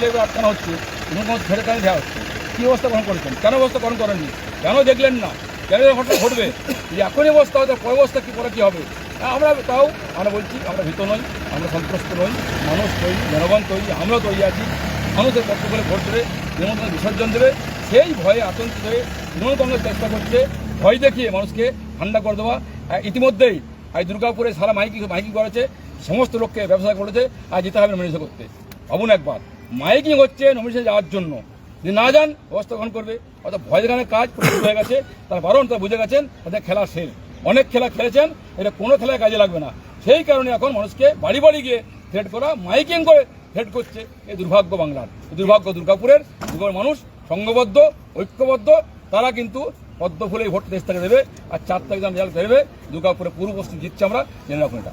লেগে আটকানো হচ্ছে, ছেড়ে কেন দেওয়া হচ্ছে? কী অবস্থা গ্রহণ করেছেন? কেন অবস্থা গ্রহণ করেননি? কেন দেখলেন না? কেন ঘটনা ঘটবে? যে এখনই অবস্থা হয়তো পরে অবস্থা কী পরে কী হবে? আমরা তাও আমরা বলছি, আমরা ভীত নই, আমরা সন্ত্রস্ত নই, মানুষ তৈরি, জনগণ তৈরি, আমরাও তৈরি আছি। মানুষের পক্ষ করে ভোট দেবে, তৃণমূল বিসর্জন দেবে, সেই ভয়ে আতঙ্কিত হয়ে তৃণমূল কংগ্রেস চেষ্টা করছে ভয় দেখিয়ে মানুষকে ঠান্ডা করে দেওয়া। ইতিমধ্যেই আজ দুর্গাপুরে সারা মাইকিং করেছে, সমস্ত লোককে ব্যবসা করেছে আর যেতে হবে নমিনেশন করতে। ভাবুন একবার, মাইকিং হচ্ছে নমিনেশন যাওয়ার জন্য, যদি না যান ব্যবস্থা গ্রহণ করবে। অর্থাৎ ভয় দেখানোর কাজ হয়ে গেছে, তার বারণ তারা বুঝে গেছেন, তাদের খেলা শেষ। অনেক খেলা খেলেছেন, এটা কোনো খেলায় কাজে লাগবে না। সেই কারণে এখন মানুষকে বাড়ি বাড়ি গিয়ে থ্রেট করা, মাইকিং করে থ্রেট করছে। এই দুর্ভাগ্য বাংলার, দুর্ভাগ্য দুর্গাপুরের মানুষ সংঘবদ্ধ, ঐক্যবদ্ধ, তারা কিন্তু পদ্ম ফুলে ভোট দেশ থেকে দেবে। আর 4 তারিখ রেজাল্ট দেবে, দুর্গাপুরে পুরো প্রস্তুতি জিতছে, আমরা জেনে রাখুন এটা।